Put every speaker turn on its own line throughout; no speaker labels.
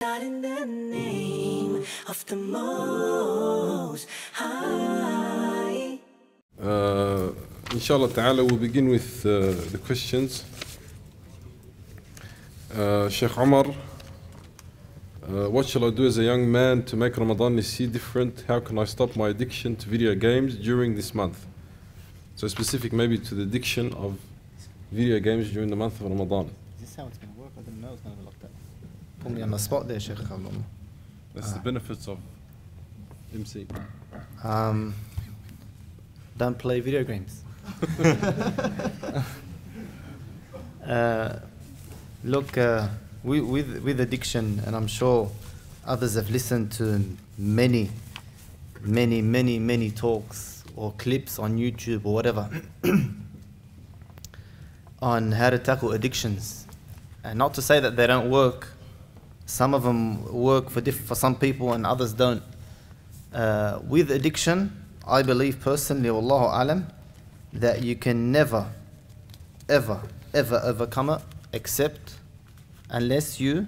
not in the name of the Most High.
Inshallah ta'ala, we'll begin with the questions. Sheikh Omar, what shall I do as a young man to make Ramadan see different? How can I stop my addiction to video games during this month? So specific maybe to the addiction of video games during the month of Ramadan.
Is this how it's going to work? I didn't know it was going to be like that. Put me on the spot there, Sheikh.
That's the benefits of MC.
Don't play video games. Look, with addiction, and I'm sure others have listened to many talks or clips on YouTube or whatever on how to tackle addictions. And not to say that they don't work. Some of them work for some people and others don't. With addiction, I believe personally, Wallahu Alam, that you can never, ever overcome it except unless you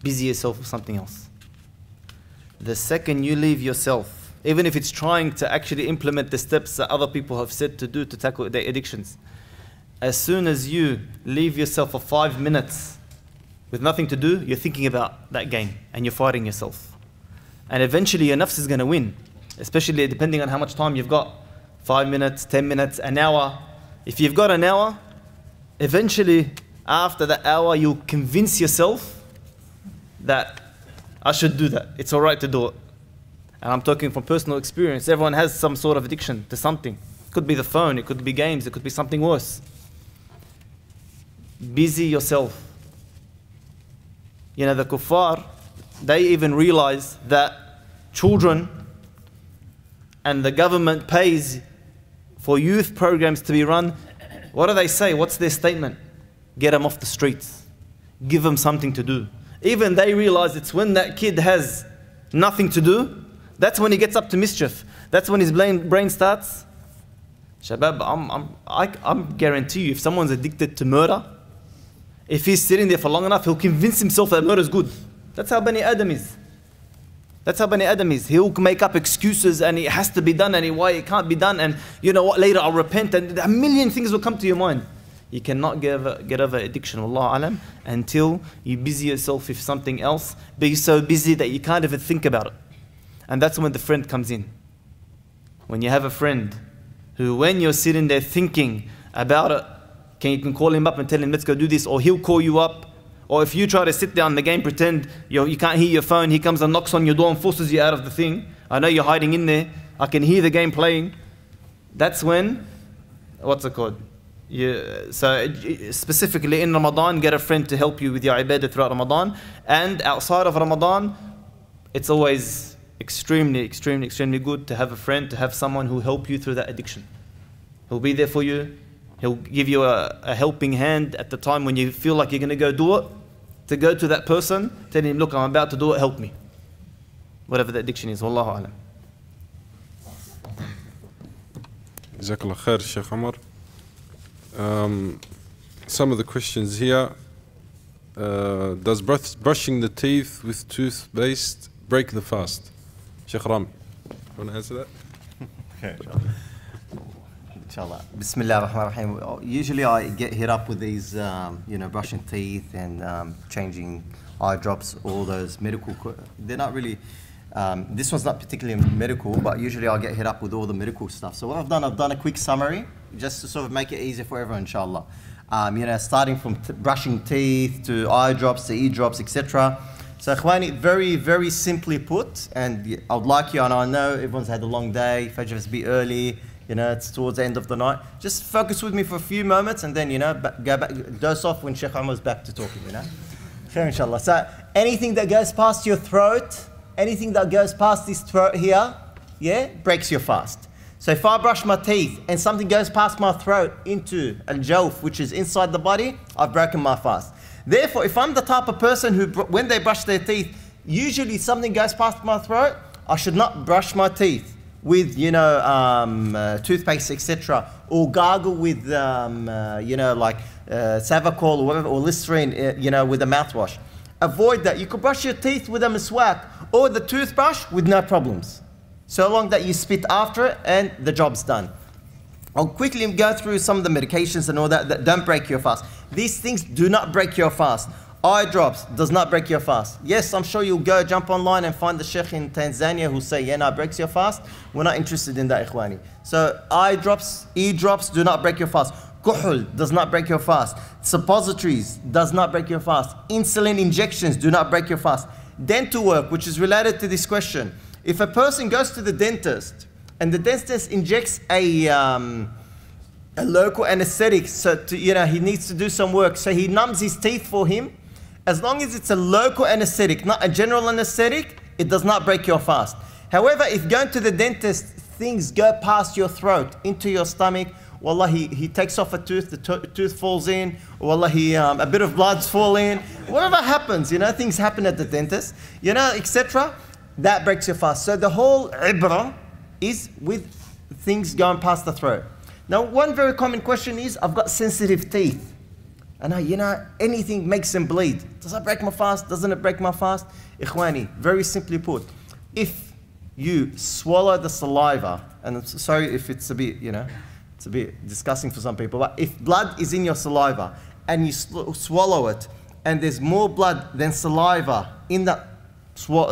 busy yourself with something else. The second you leave yourself, even if it's trying to actually implement the steps that other people have said to do to tackle their addictions, as soon as you leave yourself for 5 minutes with nothing to do, you're thinking about that game and you're fighting yourself. And eventually your nafs is going to win, especially depending on how much time you've got. 5 minutes, 10 minutes, an hour. If you've got an hour, eventually after that hour you'll convince yourself that I should do that. It's all right to do it. And I'm talking from personal experience. Everyone has some sort of addiction to something. It could be the phone, it could be games, it could be something worse. Busy yourself. You know, the kuffar, they even realize that children and the government pays for youth programs to be run. What do they say? What's their statement? Get them off the streets. Give them something to do. Even they realize it's when that kid has nothing to do, that's when he gets up to mischief. That's when his brain starts. Shabab, I'm guarantee you, if someone's addicted to murder, if he's sitting there for long enough, he'll convince himself that murder is good. That's how Bani Adam is. That's how Bani Adam is. He'll make up excuses and it has to be done and why it can't be done, and you know what, later I'll repent, and a million things will come to your mind. You cannot get over addiction, Wallahu Alam, until you busy yourself with something else. Be so busy that you can't even think about it. And that's when the friend comes in. When you have a friend who, when you're sitting there thinking about it, you can call him up and tell him, let's go do this, or he'll call you up. Or if you try to sit down in the game, pretend you can't hear your phone, he comes and knocks on your door and forces you out of the thing. I know you're hiding in there, I can hear the game playing. That's when, what's it called? So specifically in Ramadan, get a friend to help you with your ibadah throughout Ramadan. And outside of Ramadan, it's always extremely good to have a friend, to have someone who will help you through that addiction. He'll be there for you. He'll give you a helping hand at the time when you feel like you're going to go do it. To go to that person, tell him, look, I'm about to do it, help me. Whatever the addiction is, Wallahu Alam.
Jazakallah khair, Sheikh Omar. Some of the questions here. Does brushing the teeth with toothpaste break the fast? Sheikh Ram, you want to answer that?
Okay. Inshallah. Bismillah ar-Rahman ar-Rahim. Usually I get hit up with these, brushing teeth and changing eye drops, all those medical. They're not really, this one's not particularly medical, but usually I get hit up with all the medical stuff. So what I've done a quick summary, just to sort of make it easier for everyone, inshallah. Starting from brushing teeth to eye drops to ear drops, etc. So Ikhwani, very simply put, and I would like you, and I know everyone's had a long day, Fajr has to be early, it's towards the end of the night. Just focus with me for a few moments and then, go back, dose off when Sheikh Omar's back to talking, Khair, inshallah. So anything that goes past your throat, anything that goes past this throat here, breaks your fast. So if I brush my teeth and something goes past my throat into al-jawf, which is inside the body, I've broken my fast. Therefore, if I'm the type of person who, when they brush their teeth, usually something goes past my throat, I should not brush my teeth with, toothpaste, etc., or gargle with, Savacol or whatever, or Listerine, with a mouthwash.
avoid that. You could brush your teeth with a miswak or the toothbrush with no problems. So long that you spit after it and the job's done. I'll quickly go through some of the medications and all that that don't break your fast. These things do not break your fast. Eye drops does not break your fast. Yes, I'm sure you'll go jump online and find the sheikh in Tanzania who say, yeah, no, it breaks your fast. We're not interested in that, ikhwani. So eye drops, ear drops do not break your fast. Kuhul does not break your fast. Suppositories does not break your fast. Insulin injections do not break your fast. Dental work, which is related to this question. If a person goes to the dentist and the dentist injects a local anesthetic, so he needs to do some work, so he numbs his teeth for him, as long as it's a local anesthetic, not a general anesthetic, it does not break your fast. However, if going to the dentist, things go past your throat, into your stomach, wallah, he takes off a tooth, the tooth falls in, wallah, a bit of blood's fall in, whatever happens, things happen at the dentist, etc., that breaks your fast. So the whole ibrah is with things going past the throat. Now, one very common question is, I've got sensitive teeth. And anything makes them bleed. Does that break my fast? Doesn't it break my fast? Ikhwani, very simply put, if you swallow the saliva, and I'm sorry if it's a bit, it's a bit disgusting for some people, but if blood is in your saliva and you swallow it, and there's more blood than saliva in that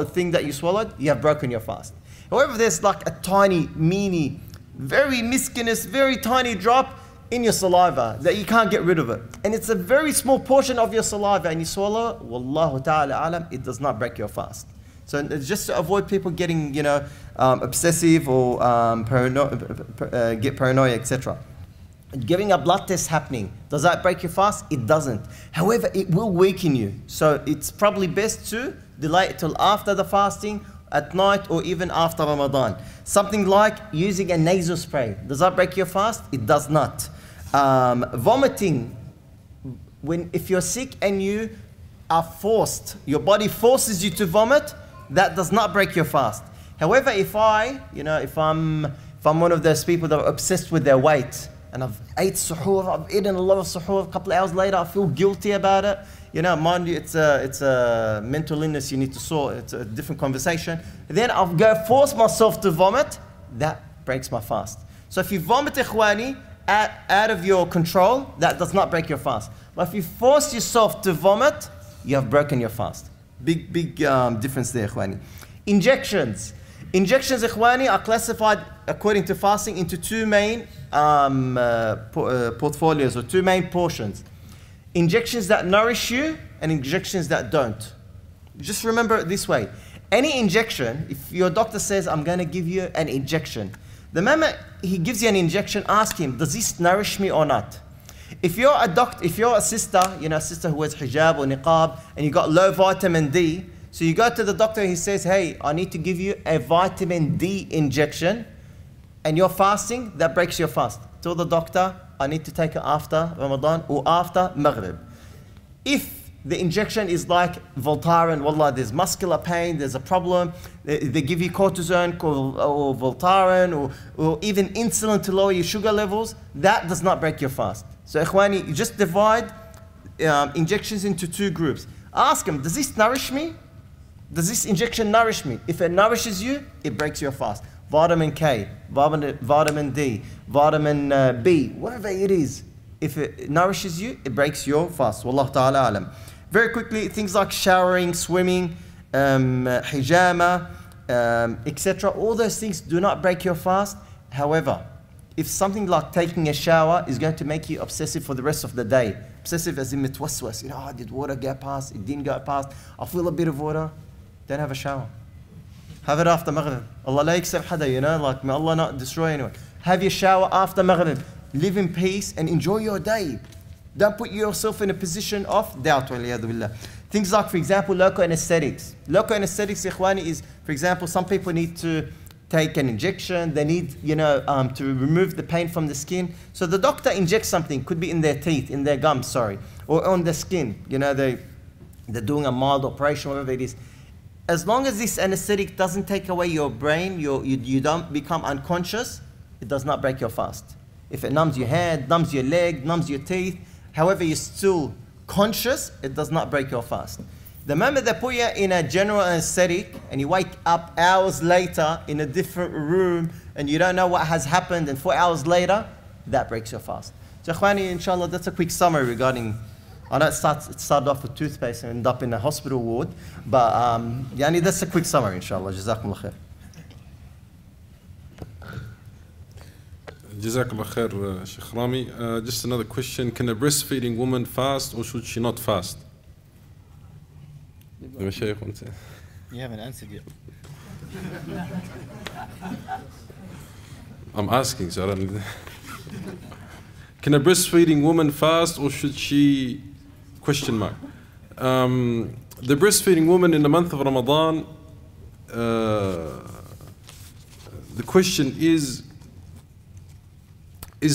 thing that you swallowed, you have broken your fast. However, there's like a tiny, meany, very mischievous, very tiny drop in your saliva that you can't get rid of it. And it's a very small portion of your saliva and you swallow, wallahu ta'ala alam, it does not break your fast. So it's just to avoid people getting, obsessive or get paranoia, etc. Giving a blood test happening, does that break your fast? It doesn't. However, it will weaken you. So it's probably best to delay it till after the fasting, at night or even after Ramadan. Something like using a nasal spray. Does that break your fast? It does not. Vomiting, if you're sick and you are forced, your body forces you to vomit, that does not break your fast. However, if I'm one of those people that are obsessed with their weight, and I've ate suhoor, I've eaten a lot of suhoor, a couple of hours later I feel guilty about it, mind you, it's a mental illness you need to sort, it's a different conversation. Then I'll go force myself to vomit, that breaks my fast. So if you vomit, ikhwani, out of your control, that does not break your fast. But if you force yourself to vomit, you have broken your fast. Big difference there, ikhwani. Injections. Injections, ikhwani, are classified according to fasting into two main portfolios or two main portions. Injections that nourish you and injections that don't. Just remember it this way. Any injection, if your doctor says, I'm going to give you an injection, the moment he gives you an injection, ask him, does this nourish me or not? If you're a doctor, if you're a sister, a sister who wears hijab or niqab, and you got low vitamin D, so you go to the doctor and he says, hey, I need to give you a vitamin D injection, and you're fasting, that breaks your fast. Tell the doctor, I need to take it after Ramadan or after Maghrib. If the injection is like Voltaren, wallah, there's muscular pain, there's a problem, they give you cortisone or Voltaren or even insulin to lower your sugar levels, that does not break your fast. So ikhwani, you just divide injections into two groups. Ask them, does this nourish me? Does this injection nourish me? If it nourishes you, it breaks your fast. Vitamin K, vitamin D, vitamin B, whatever it is, if it nourishes you, it breaks your fast. Wallahu ta'ala alam. Very quickly, things like showering, swimming, hijama, etc. All those things do not break your fast. However, if something like taking a shower is going to make you obsessive for the rest of the day, obsessive as in mitwaswas, did water go past? It didn't go past. I feel a bit of water. Don't have a shower. Have it after Maghrib. Allah la yaksab hada, like may Allah not destroy anyone. Have your shower after Maghrib. Live in peace and enjoy your day. Don't put yourself in a position of doubt. Things like, for example, local anesthetics. Local anesthetics, ikhwani, is, for example, some people need to take an injection. They need, to remove the pain from the skin. So the doctor injects something, could be in their teeth, in their gums, or on the skin. They're doing a mild operation, whatever it is. As long as this anesthetic doesn't take away your brain, you don't become unconscious, it does not break your fast. If it numbs your head, numbs your leg, numbs your teeth, however you're still conscious, it does not break your fast.
The moment they put you in a general anesthetic and you wake up hours later in a different room and you don't know what has happened, and 4 hours later, that breaks your fast. So Ikhwani, inshallah, that's a quick summary regarding, I know it started off with toothpaste and ended up in a hospital ward, but yani that's a quick summary, inshallah. Jazakumullah khair.
Jazakallah khair, Sheikh Rami. Just another question. Can a breastfeeding woman fast or should she not fast?
You haven't answered yet.
I'm asking, so I don't... Can a breastfeeding woman fast or should she... Question mark. The breastfeeding woman in the month of Ramadan, the question is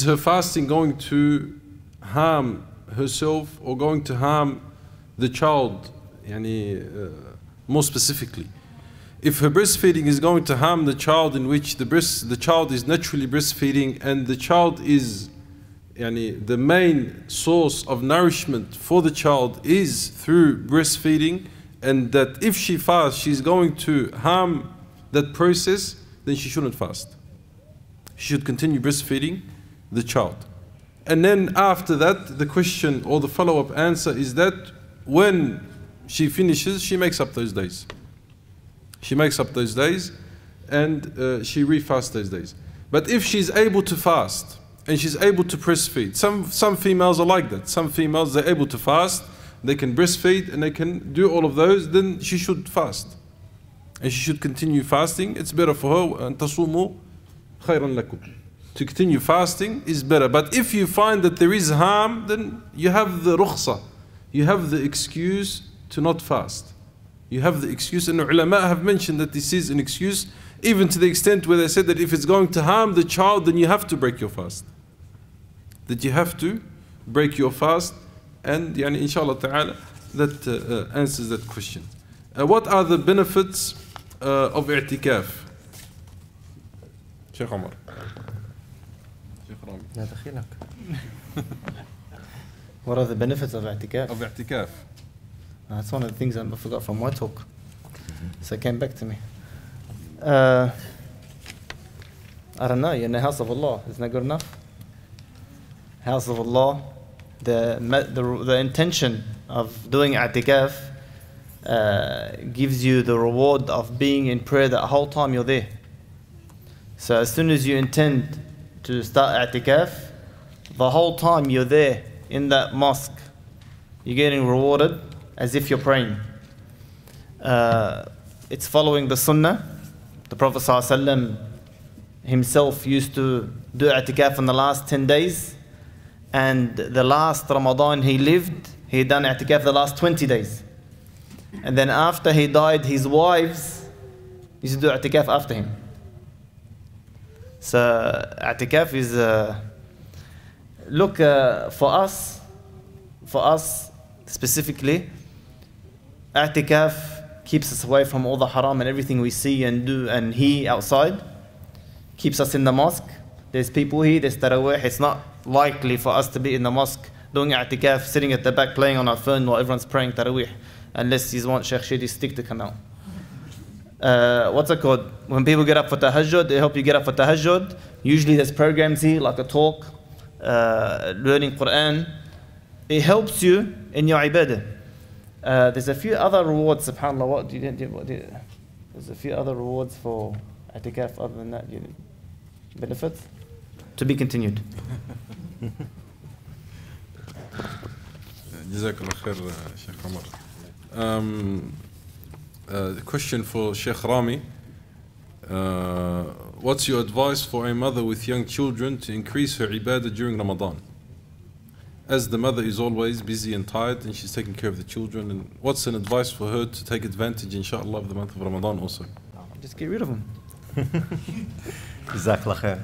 her fasting going to harm herself or going to harm the child? More specifically, if her breastfeeding is going to harm the child, in which the child is naturally breastfeeding and the child is the main source of nourishment for the child is through breastfeeding, and that if she fasts she's going to harm that process, then she shouldn't fast. She should continue breastfeeding the child. And then after that, the question or the follow-up answer is that when she finishes, she makes up those days. She makes up those days and she refasts those days. But if she's able to fast and she's able to breastfeed, some females are like that. Some females, they're able to fast, they can breastfeed and they can do all of those, then she should fast. And she should continue fasting. It's better for her. أَن تَصُومُوا خَيْرًا لَكُمْ. To continue fasting is better. But if you find that there is harm, then you have the rukhsa. You have the excuse to not fast. You have the excuse, and the ulama have mentioned that this is an excuse, even to the extent where they said that if it's going to harm the child, then you have to break your fast. That you have to break your fast, and inshallah ta'ala, that answers that question. What are the benefits of i'tikaf? Sheikh Omar. Sheikh Rami.
What are the benefits of i'tikaf?
Of i'tikaf.
That's one of the things I forgot from my talk. So it came back to me. I don't know, you're in the house of Allah. Isn't that good enough? House of Allah, the intention of doing i'tikaf gives you the reward of being in prayer that whole time you're there. So as soon as you intend to start i'tikaf, the whole time you're there in that mosque, you're getting rewarded as if you're praying. It's following the sunnah. The Prophet ﷺ himself used to do i'tikaf in the last 10 days, and the last Ramadan he lived, he done i'tikaf the last 20 days. And then after he died, his wives used to do i'tikaf after him. So i'tikaf is for us specifically, i'tikaf keeps us away from all the haram and everything we see and do and hear outside. Keeps us in the mosque. There's people here, there's tarawih. It's not likely for us to be in the mosque doing i'tikaf, sitting at the back playing on our phone while everyone's praying tarawih, unless you want Sheikh Shadi's stick to come out. What's it called? When people get up for tahajjud, they help you get up for tahajjud. Usually there's programs here, like a talk, learning Qur'an. It helps you in your ibadah. There's a few other rewards, subhanAllah. There's a few other rewards for i'tikaf other than that. Benefits? To be continued.
Jazakallah khair, Sheikh Omar. The question for Sheikh Rami. What's your advice for a mother with young children to increase her ibadah during Ramadan? As the mother is always busy and tired and she's taking care of the children, and what's an advice for her to take advantage, inshallah, of the month of Ramadan also?
Just get rid of them.
Jazakallah khair.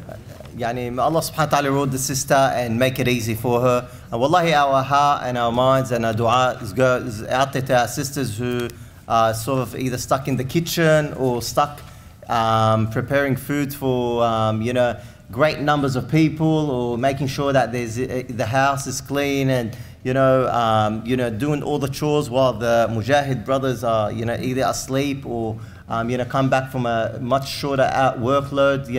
May Allah subhanahu wa ta'ala reward the sister and make it easy for her. And wallahi, our heart and our minds and our dua is out there to our sisters who are sort of either stuck in the kitchen or stuck preparing food for great numbers of people, or making sure that the house is clean and doing all the chores while the mujahid brothers are, either asleep or, come back from a much shorter workload,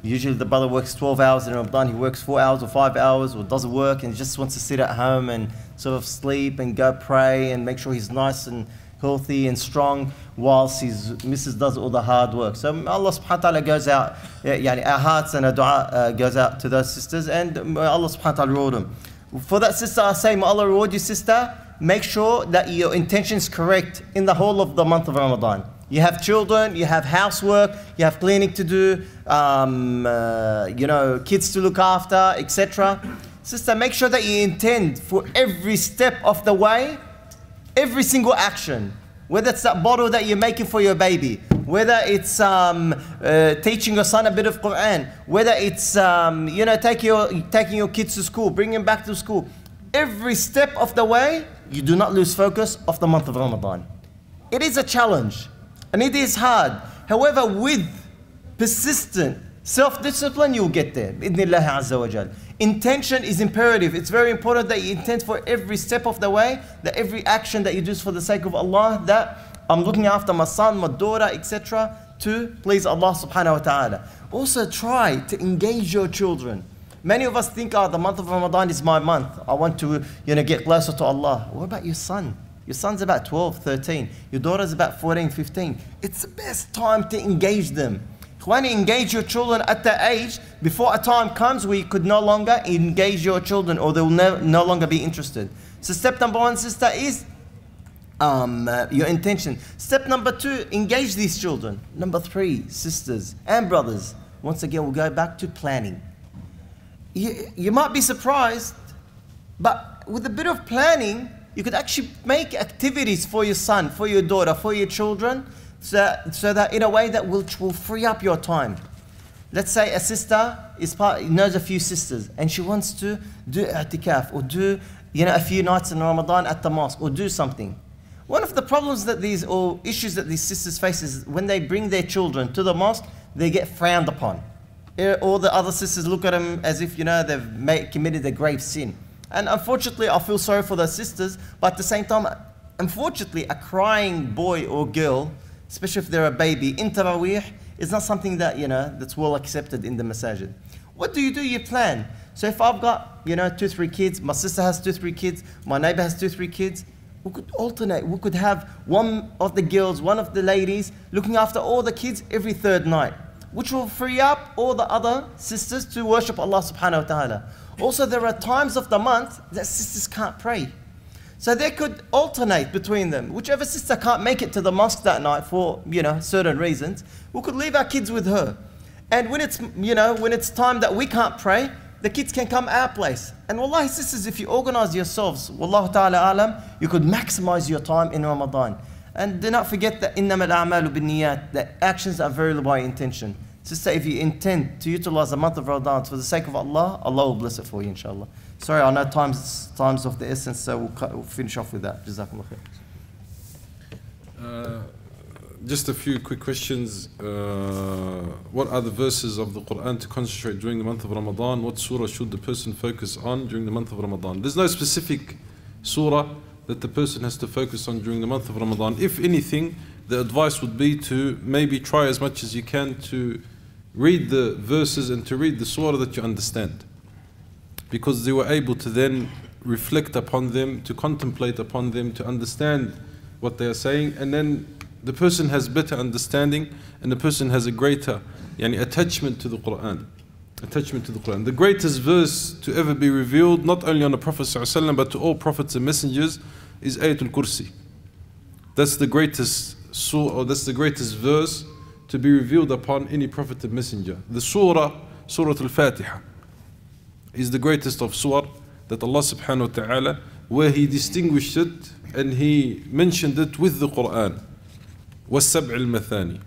Usually the brother works 12 hours in Ramadan, he works 4 hours or 5 hours or doesn't work and just wants to sit at home and sort of sleep and go pray and make sure he's nice and healthy and strong whilst his missus does all the hard work. So Allah subhanahu wa ta'ala goes out, our hearts and our dua goes out to those sisters, and Allah subhanahu wa ta'ala reward them. For that sister, I say, may Allah reward you, sister. Make sure that your intention is correct in the whole of the month of Ramadan. You have children, you have housework, you have cleaning to do, kids to look after, etc. Sister, make sure that you intend for every step of the way, every single action. Whether it's that bottle that you're making for your baby, whether it's teaching your son a bit of Qur'an, whether it's taking your kids to school, bringing them back to school. Every step of the way, you do not lose focus of the month of Ramadan. It is a challenge. And it is hard. However, with persistent self-discipline, you'll get there. Bidnillahi Azza wa Jal. Intention is imperative. It's very important that you intend for every step of the way, that every action that you do is for the sake of Allah, that I'm looking after my son, my daughter, etc. to please Allah subhanahu wa ta'ala. Also try to engage your children. Many of us think, the month of Ramadan is my month. I want to get closer to Allah. What about your son? Your son's about 12, 13. Your daughter's about 14, 15. It's the best time to engage them. When you engage your children at that age, before a time comes where you could no longer engage your children or they will no longer be interested. So step number 1, sister, is your intention. Step number 2, engage these children. Number 3, sisters and brothers, once again, we'll go back to planning. You might be surprised, but with a bit of planning, you could actually make activities for your son, for your daughter, for your children, so that in a way that will free up your time. Let's say a sister knows a few sisters and she wants to do i'tikaf or do a few nights in Ramadan at the mosque or do something. One of the problems or issues that these sisters face is when they bring their children to the mosque, they get frowned upon. All the other sisters look at them as if they've committed a grave sin. And unfortunately, I feel sorry for those sisters, but at the same time, unfortunately, a crying boy or girl, especially if they're a baby, in Taraweeh, is not something that, that's well accepted in the masajid. What do? You plan. So if I've got, 2, 3 kids, my sister has 2, 3 kids, my neighbor has 2, 3 kids, we could alternate. We could have one of the girls, one of the ladies, looking after all the kids every 3rd night, which will free up all the other sisters to worship Allah subhanahu wa ta'ala. Also, there are times of the month that sisters can't pray. So they could alternate between them. Whichever sister can't make it to the mosque that night for, certain reasons, we could leave our kids with her. And when it's, when it's time that we can't pray, the kids can come our place. And wallahi, sisters, if you organize yourselves, wallahu ta'ala alam, you could maximize your time in Ramadan. And do not forget that innamal a'malu bin-niyat, that actions are very by intention. Sister, if you intend to utilize the month of Ramadan for the sake of Allah, Allah will bless it for you, inshallah. Sorry, I know time's of the essence, so we'll finish off with that. Jazakumullah khair.
Just a few quick questions. What are the verses of the Qur'an to concentrate during the month of Ramadan? What surah should the person focus on during the month of Ramadan? There's no specific surah that the person has to focus on during the month of Ramadan. If anything, the advice would be to maybe try as much as you can to read the verses and to read the surah that you understand, because they were able to then reflect upon them, to contemplate upon them, to understand what they are saying, and then the person has better understanding and the person has a greater attachment to the Qur'an. Attachment to the Qur'an. The greatest verse to ever be revealed, not only on the Prophet ﷺ, but to all prophets and messengers, is Ayatul Kursi. That's the greatest surah, or that's the greatest verse to be revealed upon any prophet and messenger. The surah, Surah Al-Fatiha, is the greatest of surah that Allah subhanahu wa ta'ala, where He distinguished it and He mentioned it with the Qur'an. وَالسَّبْعِ الْمَثَانِ,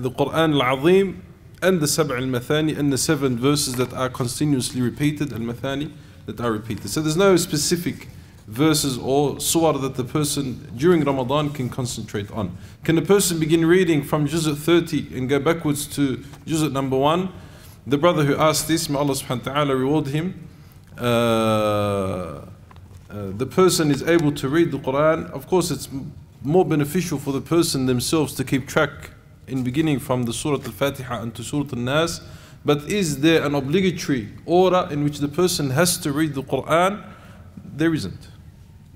the Qur'an al-Azim and the Sab' al-Mathani, and the 7 verses that are continuously repeated, al-Mathani, that are repeated. So there's no specific verses or surah that the person during Ramadan can concentrate on. Can a person begin reading from Juz' 30 and go backwards to Juz' number 1? The brother who asked this, may Allah subhanahu wa ta'ala reward him, the person is able to read the Quran, of course it's more beneficial for the person themselves to keep track in beginning from the Surah Al-Fatiha and to Surah Al-Nas. But is there an obligatory order in which the person has to read the Quran? There isn't.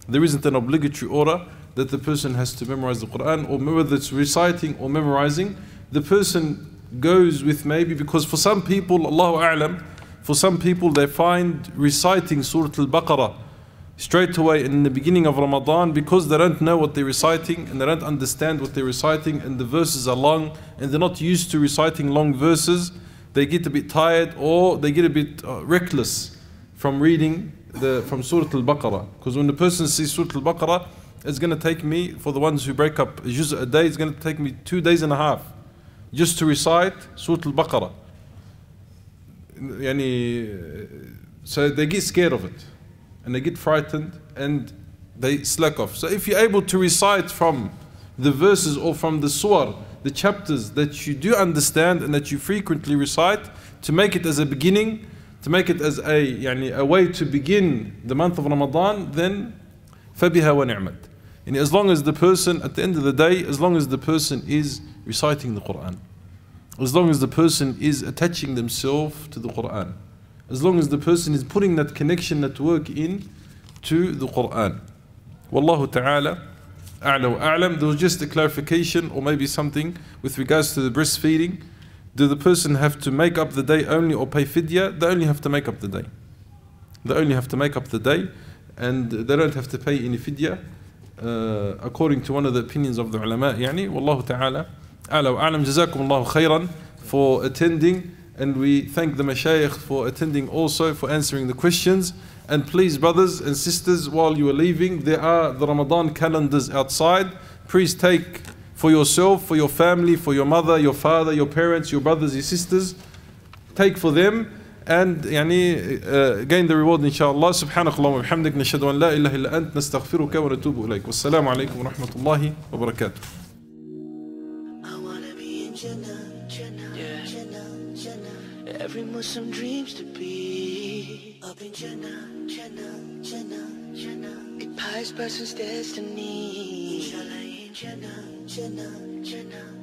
There isn't an obligatory order that the person has to memorize the Quran, or whether it's reciting or memorizing. The person goes with maybe, because for some people, Allahu A'lam, for some people they find reciting Surah Al-Baqarah straight away in the beginning of Ramadan, because they don't know what they're reciting and they don't understand what they're reciting, and the verses are long and they're not used to reciting long verses, they get a bit tired or they get a bit reckless from reading from Surah Al-Baqarah. Because when the person sees Surah Al-Baqarah, it's going to take me, for the ones who break up a juz a day, it's going to take me 2.5 days just to recite Surah Al-Baqarah. So they get scared of it and they get frightened and they slack off. So if you're able to recite from the verses or from the surah, the chapters that you do understand and that you frequently recite, to make it as a beginning, to make it as a way to begin the month of Ramadan, then فَبِهَا وَنِعْمَتْ. And as long as the person, at the end of the day, as long as the person is reciting the Quran, as long as the person is attaching themselves to the Quran, as long as the person is putting that connection, that work in to the Quran. Wallahu ta'ala a'la wa a'lam. There was just a clarification or maybe something with regards to the breastfeeding. Do the person have to make up the day only or pay fidya? They only have to make up the day. They only have to make up the day and they don't have to pay any fidya, according to one of the opinions of the ulama. Wallahu ta'ala a'la wa a'lam. Jazakum Allahu khairan for attending. And we thank the mashayikh for attending also, for answering the questions. And please, brothers and sisters, while you are leaving, there are the Ramadan calendars outside. Please take for yourself, for your family, for your mother, your father, your parents, your brothers, your sisters. Take for them and gain the reward, inshallah. Subhanakallah wa bihamdik, nashhadu an la ilaha illa ant, nastaghfiruka wa natubu ilayk. Wassalamu alaikum wa rahmatullahi wa barakatuh.
Every Muslim dreams to be up in Jannah, Jannah, Jannah, Jannah. A pious person's destiny. Inshallah in Jannah, Jannah, Jannah.